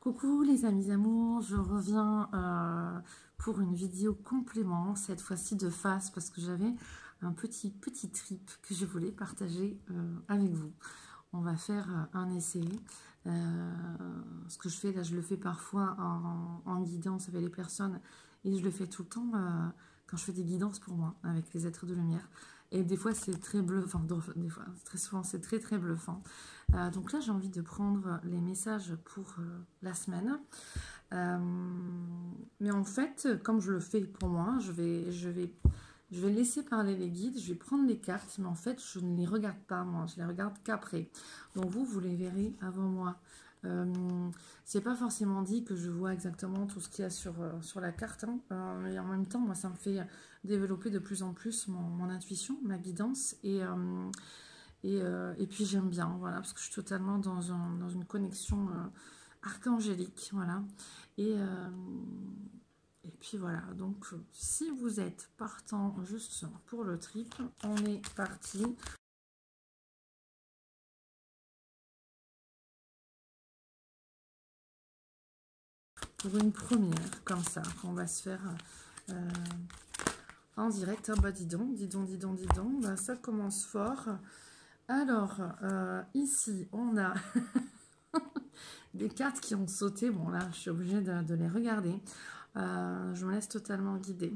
Coucou les amis amours, je reviens pour une vidéo complément, cette fois-ci de face parce que j'avais un petit trip que je voulais partager avec vous. On va faire un essai. Ce que je fais là, je le fais parfois en guidance avec les personnes et je le fais tout le temps quand je fais des guidances pour moi avec les êtres de lumière. Et des fois c'est très bluffant, des fois, très souvent c'est très bluffant. Donc là j'ai envie de prendre les messages pour la semaine. Mais en fait, comme je le fais pour moi, je vais laisser parler les guides, je vais prendre les cartes, mais en fait je ne les regarde pas moi, je les regarde qu'après. Donc vous les verrez avant moi. C'est pas forcément dit que je vois exactement tout ce qu'il y a sur la carte, hein. Mais en même temps, moi, ça me fait développer de plus en plus mon intuition, ma guidance, et puis j'aime bien, voilà, parce que je suis totalement dans une connexion archangélique, voilà, et puis voilà, donc si vous êtes partant juste pour le trip, on est parti. Pour une première, comme ça, qu'on va se faire en direct. Ah bah dis donc, bah, ça commence fort. Alors, ici, on a des cartes qui ont sauté. Bon, là, je suis obligée de les regarder. Je me laisse totalement guider.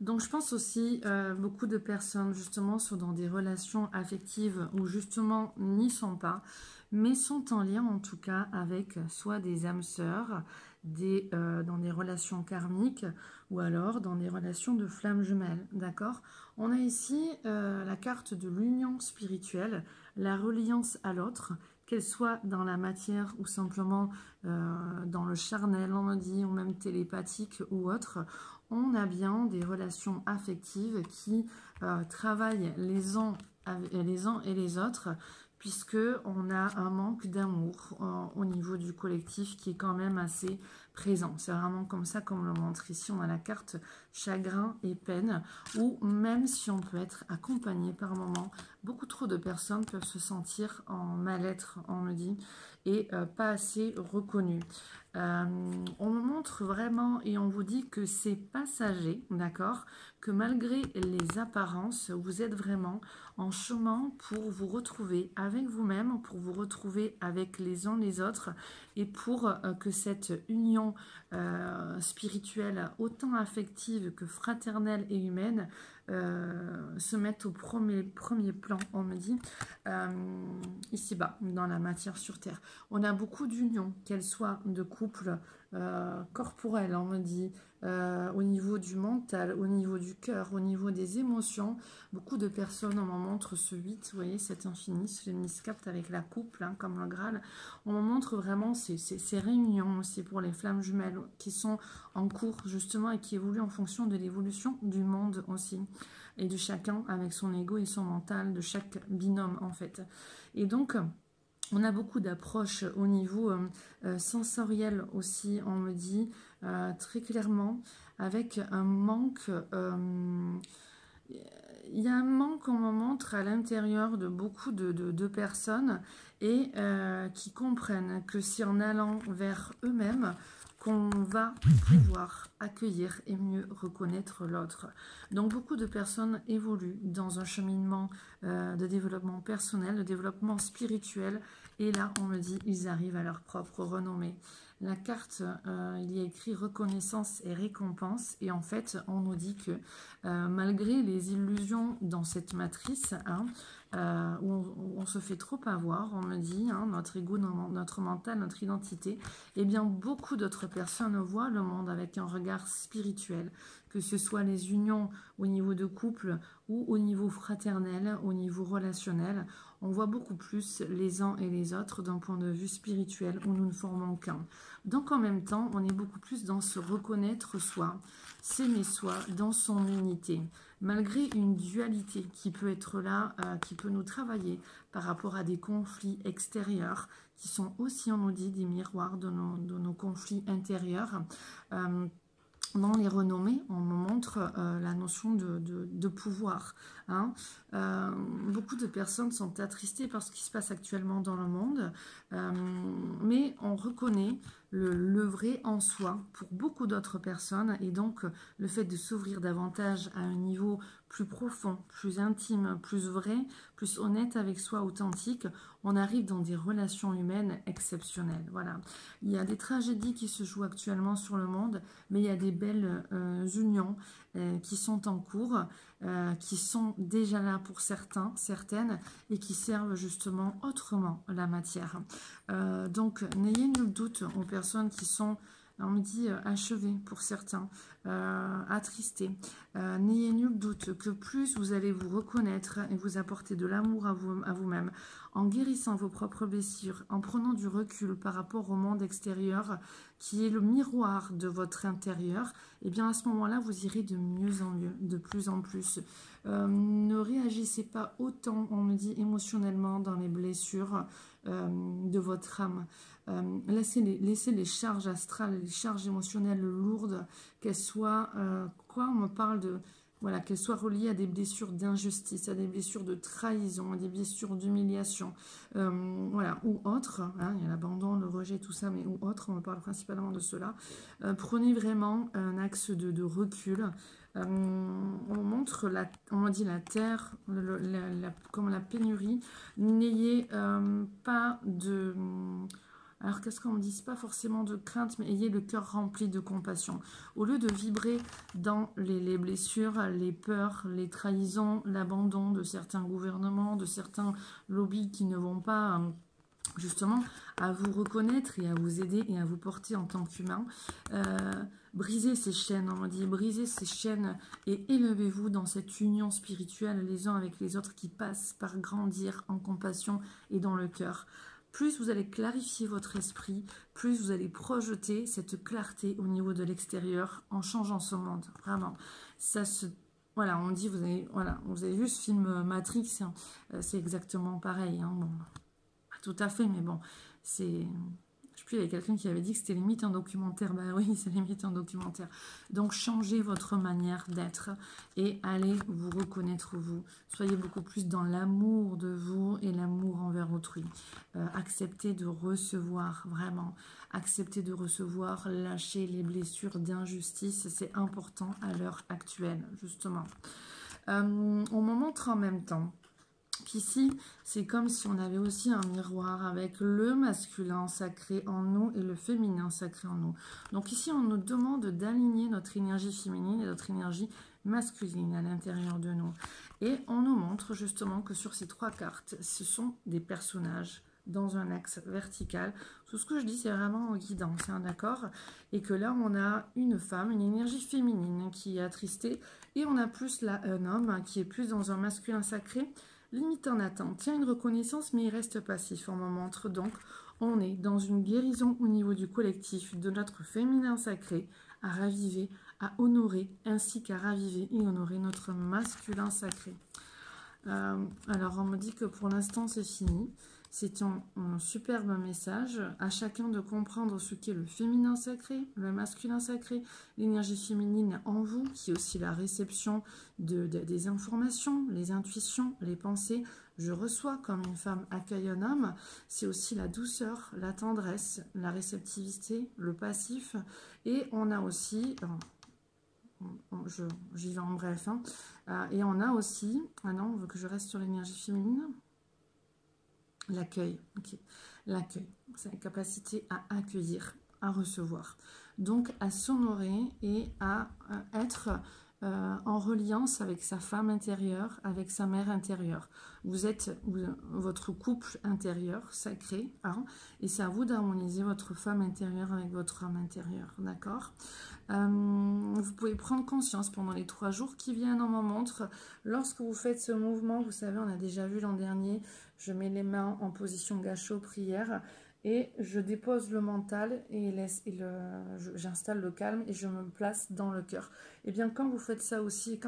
Donc, je pense aussi, beaucoup de personnes, justement, sont dans des relations affectives où, justement, n'y sont pas, mais sont en lien, en tout cas, avec soit des âmes sœurs, dans des relations karmiques, ou alors dans des relations de flammes jumelles, d'accord? On a ici la carte de l'union spirituelle, la reliance à l'autre, qu'elle soit dans la matière ou simplement dans le charnel, on me dit, ou même télépathique ou autre. On a bien des relations affectives qui travaillent les uns et les autres, puisque on a un manque d'amour au niveau du collectif qui est quand même assez présent. C'est vraiment comme ça qu'on le montre. Ici, on a la carte chagrin et peine, où même si on peut être accompagné par moments, beaucoup trop de personnes peuvent se sentir en mal-être, on me dit, et pas assez reconnues. On me montre vraiment et on vous dit que c'est passager, d'accord, que malgré les apparences, vous êtes vraiment en chemin pour vous retrouver avec vous-même, pour vous retrouver avec les uns les autres et pour que cette union spirituelle, autant affective que fraternelle et humaine, se mette au premier plan, on me dit, ici-bas, dans la matière sur Terre. On a beaucoup d'unions, qu'elles soient de couple corporel, on me dit, au niveau du mental, au niveau du cœur, au niveau des émotions. Beaucoup de personnes, on m'en montre ce 8, vous voyez, cet infini, ce miscapt avec la couple, hein, comme le Graal. On m'en montre vraiment ces réunions aussi pour les flammes jumelles qui sont en cours, justement, et qui évoluent en fonction de l'évolution du monde aussi. Et de chacun avec son ego et son mental, de chaque binôme, en fait. Et donc, on a beaucoup d'approches au niveau sensoriel aussi, on me dit, très clairement, avec un manque... il y a un manque qu'on me montre à l'intérieur de beaucoup de personnes et qui comprennent que c'est en allant vers eux-mêmes qu'on va pouvoir accueillir et mieux reconnaître l'autre. Donc beaucoup de personnes évoluent dans un cheminement de développement personnel, de développement spirituel, et là on me dit ils arrivent à leur propre renommée. La carte, il y a écrit reconnaissance et récompense, et en fait on nous dit que malgré les illusions dans cette matrice, hein, où on se fait trop avoir, on me dit, hein, notre ego, notre mental, notre identité, et bien beaucoup d'autres personnes voient le monde avec un regard spirituel, que ce soit les unions au niveau de couple ou au niveau fraternel, au niveau relationnel. On voit beaucoup plus les uns et les autres d'un point de vue spirituel où nous ne formons qu'un. Donc en même temps, on est beaucoup plus dans se reconnaître soi, s'aimer soi, dans son unité. Malgré une dualité qui peut être là, qui peut nous travailler par rapport à des conflits extérieurs, qui sont aussi, on nous dit, des miroirs de nos conflits intérieurs. dans les renommées, on me montre la notion de pouvoir. Hein. Beaucoup de personnes sont attristées par ce qui se passe actuellement dans le monde, mais on reconnaît le vrai en soi pour beaucoup d'autres personnes, et donc le fait de s'ouvrir davantage à un niveau plus profond, plus intime, plus vrai, plus honnête avec soi, authentique, on arrive dans des relations humaines exceptionnelles. Voilà. Il y a des tragédies qui se jouent actuellement sur le monde, mais il y a des belles unions qui sont en cours, qui sont déjà là pour certains, certaines, et qui servent justement autrement la matière. Donc, n'ayez nul doute aux personnes qui sont, on me dit, achevées pour certains, attristés. N'ayez nul doute que plus vous allez vous reconnaître et vous apporter de l'amour à vous-même, en guérissant vos propres blessures, en prenant du recul par rapport au monde extérieur, qui est le miroir de votre intérieur, et bien à ce moment-là, vous irez de mieux en mieux, de plus en plus. Ne réagissez pas autant, on me dit, émotionnellement dans les blessures de votre âme. Laissez les charges astrales, les charges émotionnelles lourdes, qu'elles soient, quoi on me parle de... Voilà, qu'elles soient reliées à des blessures d'injustice, à des blessures de trahison, à des blessures d'humiliation, voilà, ou autres, hein, il y a l'abandon, le rejet, tout ça, mais ou autres, on me parle principalement de cela. Prenez vraiment un axe de recul. On montre, on m'a dit la terre, comme la pénurie, n'ayez pas de... Alors, qu'est-ce qu'on me dit? Pas forcément de crainte, mais ayez le cœur rempli de compassion. Au lieu de vibrer dans les blessures, les peurs, les trahisons, l'abandon de certains gouvernements, de certains lobbies qui ne vont pas... justement, à vous reconnaître et à vous aider et à vous porter en tant qu'humain. Brisez ces chaînes, on m'a dit, brisez ces chaînes et élevez-vous dans cette union spirituelle les uns avec les autres qui passe par grandir en compassion et dans le cœur. Plus vous allez clarifier votre esprit, plus vous allez projeter cette clarté au niveau de l'extérieur en changeant ce monde. Vraiment, ça se... Voilà, on dit, vous avez vu ce film Matrix, hein, c'est exactement pareil. Hein, bon. Tout à fait, mais bon, c'est... Je sais plus, il y avait quelqu'un qui avait dit que c'était limite un documentaire. Bah oui, c'est limite un documentaire. Donc, changez votre manière d'être et allez vous reconnaître vous. Soyez beaucoup plus dans l'amour de vous et l'amour envers autrui. Acceptez de recevoir, vraiment. Acceptez de recevoir, lâchez les blessures d'injustice. C'est important à l'heure actuelle, justement. On me montre en même temps qu'ici, c'est comme si on avait aussi un miroir avec le masculin sacré en nous et le féminin sacré en nous. Donc ici, on nous demande d'aligner notre énergie féminine et notre énergie masculine à l'intérieur de nous. Et on nous montre justement que sur ces 3 cartes, ce sont des personnages dans un axe vertical. Tout ce que je dis, c'est vraiment en guidance, hein, d'accord? Et que là, on a une femme, une énergie féminine qui est attristée, et on a plus là un homme qui est plus dans un masculin sacré, limite en attente, tient une reconnaissance, mais il reste passif, on me montre. Donc, on est dans une guérison au niveau du collectif de notre féminin sacré, à raviver, à honorer, ainsi qu'à raviver et honorer notre masculin sacré. Alors, on me dit que pour l'instant, c'est fini. C'est un superbe message à chacun de comprendre ce qu'est le féminin sacré, le masculin sacré, l'énergie féminine en vous, qui est aussi la réception des informations, les intuitions, les pensées. Je reçois comme une femme accueille un homme. C'est aussi la douceur, la tendresse, la réceptivité, le passif. Et on a aussi... J'y vais en bref. Hein, et on a aussi... Ah non, on veut que je reste sur l'énergie féminine. L'accueil, ok. L'accueil, c'est la capacité à accueillir, à recevoir. Donc, à s'honorer et à être en reliance avec sa femme intérieure, avec sa mère intérieure. Vous êtes votre couple intérieur, sacré, hein, et c'est à vous d'harmoniser votre femme intérieure avec votre homme intérieur, d'accord? Vous pouvez prendre conscience pendant les 3 jours qui viennent, on m'en montre. Lorsque vous faites ce mouvement, vous savez, on a déjà vu l'an dernier, je mets les mains en position gâchot, prière, et je dépose le mental et j'installe le calme et je me place dans le cœur. Et bien quand vous faites ça aussi,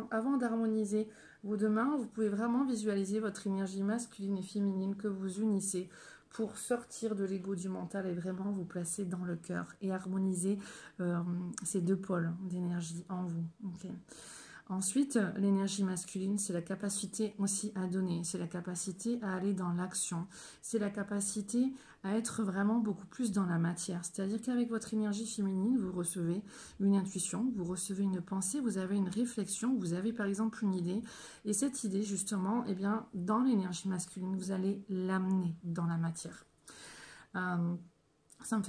avant d'harmoniser vos 2 mains, vous pouvez vraiment visualiser votre énergie masculine et féminine que vous unissez pour sortir de l'ego du mental et vraiment vous placer dans le cœur et harmoniser ces deux pôles d'énergie en vous. Okay. Ensuite, l'énergie masculine, c'est la capacité aussi à donner, c'est la capacité à aller dans l'action, c'est la capacité à être vraiment beaucoup plus dans la matière. C'est-à-dire qu'avec votre énergie féminine, vous recevez une intuition, vous recevez une pensée, vous avez une réflexion, vous avez par exemple une idée. Et cette idée, justement, eh bien, dans l'énergie masculine, vous allez l'amener dans la matière. Ça me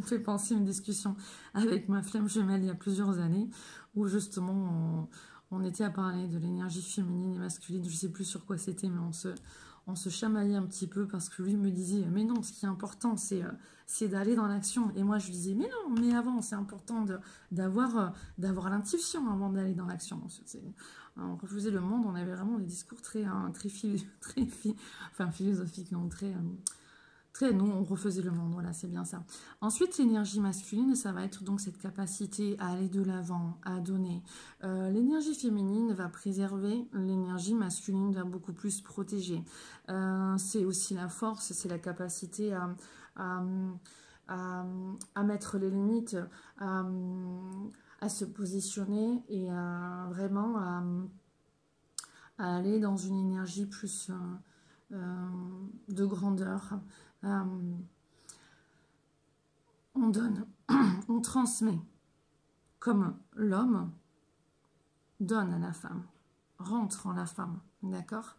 fait penser à une discussion avec ma flamme jumelle il y a plusieurs années, où justement on était à parler de l'énergie féminine et masculine, je ne sais plus sur quoi c'était, mais on se chamaillait un petit peu parce que lui me disait, mais non, ce qui est important, c'est d'aller dans l'action. Et moi je lui disais, mais non, mais avant, c'est important d'avoir l'intuition avant d'aller dans l'action. On refusait le monde, on avait vraiment des discours très philosophiques, non, nous, on refaisait le monde, voilà, c'est bien ça. Ensuite, l'énergie masculine, ça va être donc cette capacité à aller de l'avant, à donner. L'énergie féminine va préserver, l'énergie masculine va beaucoup plus protéger. C'est aussi la force, c'est la capacité à mettre les limites, à se positionner et vraiment à aller dans une énergie plus de grandeur. On donne, on transmet, comme l'homme donne à la femme, rentre en la femme, d'accord.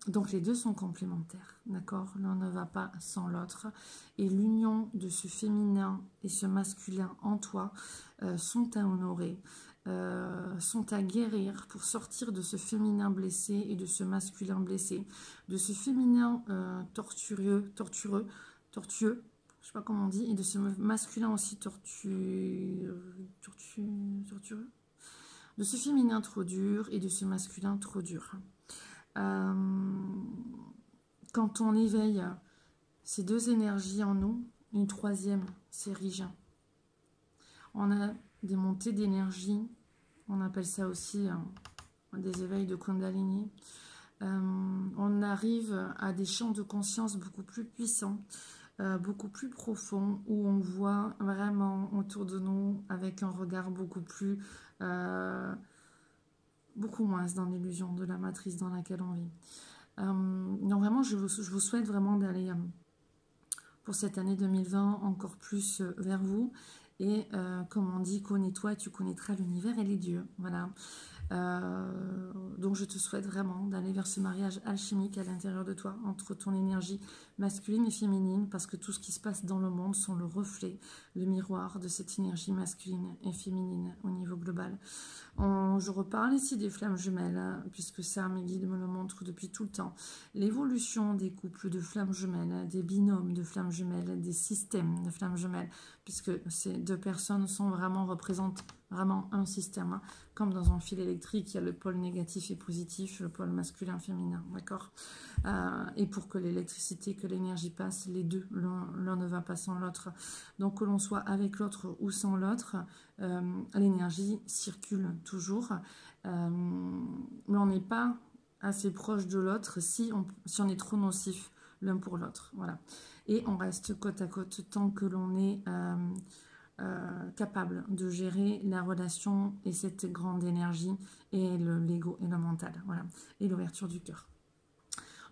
Donc les deux sont complémentaires, d'accord. L'un ne va pas sans l'autre, et l'union de ce féminin et ce masculin en toi sont à honorer, sont à guérir pour sortir de ce féminin blessé et de ce masculin blessé, de ce féminin tortueux, je sais pas comment on dit, et de ce masculin aussi tortueux, de ce féminin trop dur et de ce masculin trop dur. Quand on éveille ces deux énergies en nous, une troisième s'érige. On a des montées d'énergie, on appelle ça aussi des éveils de Kundalini. On arrive à des champs de conscience beaucoup plus puissants, beaucoup plus profonds, où on voit vraiment autour de nous avec un regard beaucoup moins dans l'illusion de la matrice dans laquelle on vit. Donc vraiment, je vous souhaite vraiment d'aller pour cette année 2020 encore plus vers vous. Et comme on dit, connais-toi et tu connaîtras l'univers et les dieux. Voilà. Donc je te souhaite vraiment d'aller vers ce mariage alchimique à l'intérieur de toi, entre ton énergie masculine et féminine, parce que tout ce qui se passe dans le monde sont le reflet, le miroir de cette énergie masculine et féminine au niveau global. Je reparle ici des flammes jumelles, hein, puisque ça, mes guides me le montrent depuis tout le temps. L'évolution des couples de flammes jumelles, des binômes de flammes jumelles, des systèmes de flammes jumelles, puisque ces deux personnes représentent vraiment un système, hein, comme dans un fil électrique, il y a le pôle négatif et positif, le pôle masculin féminin, d'accord. Et pour que l'électricité, que l'énergie passe, les deux, l'un ne va pas sans l'autre. Donc que l'on soit avec l'autre ou sans l'autre, l'énergie circule toujours, mais on n'est pas assez proche de l'autre si on est trop nocif l'un pour l'autre, voilà. Et on reste côte à côte tant que l'on est capable de gérer la relation et cette grande énergie et l'ego et le mental, voilà, et l'ouverture du cœur.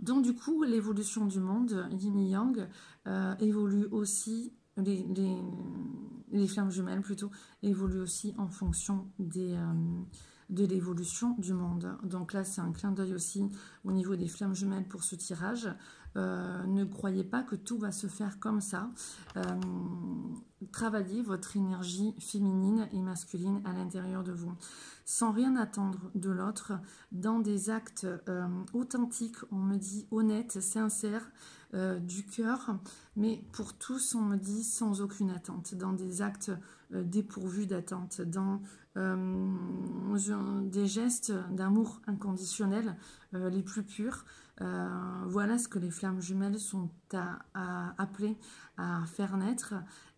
Donc du coup, l'évolution du monde, yin et yang, évolue aussi, les flammes jumelles plutôt, évoluent aussi en fonction de l'évolution du monde. Donc là, c'est un clin d'œil aussi au niveau des flammes jumelles pour ce tirage. Ne croyez pas que tout va se faire comme ça. Travaillez votre énergie féminine et masculine à l'intérieur de vous, sans rien attendre de l'autre, dans des actes authentiques, on me dit honnêtes, sincères, du cœur, mais pour tous, on me dit sans aucune attente, dans des actes dépourvus d'attente, dans des gestes d'amour inconditionnel les plus purs, Voilà ce que les flammes jumelles sont appelées à faire naître.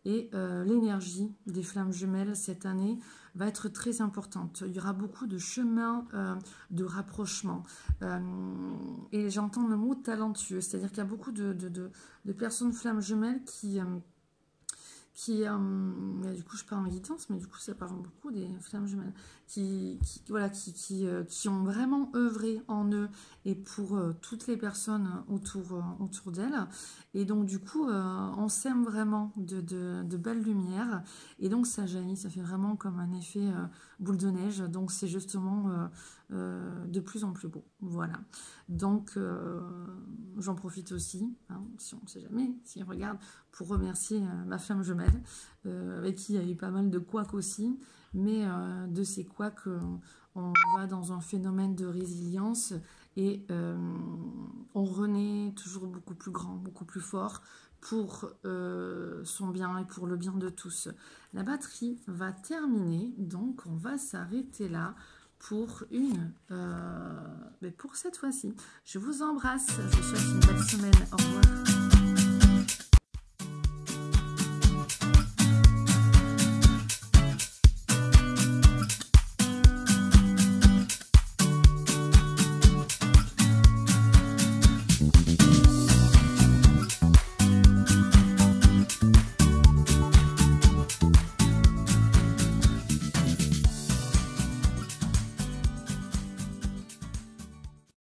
Et l'énergie des flammes jumelles cette année va être très importante. Il y aura beaucoup de chemins de rapprochement. Et j'entends le mot talentueux, c'est-à-dire qu'il y a beaucoup de personnes flammes jumelles qui du coup je parle en guidance, mais du coup ça parle beaucoup des flammes jumelles qui ont vraiment œuvré en eux et pour toutes les personnes autour d'elles, et donc du coup on sème vraiment de belles lumières, et donc ça jaillit, ça fait vraiment comme un effet boule de neige, donc c'est justement de plus en plus beau. Voilà, donc j'en profite aussi, hein, si on ne sait jamais, si on regarde, pour remercier ma flamme jumelle, avec qui il y a eu pas mal de couacs aussi, mais de ces couacs, on va dans un phénomène de résilience, et on renaît toujours beaucoup plus grand, beaucoup plus fort, pour son bien et pour le bien de tous. La batterie va terminer, donc on va s'arrêter là pour pour cette fois-ci. Je vous embrasse, je vous souhaite une belle semaine, au revoir.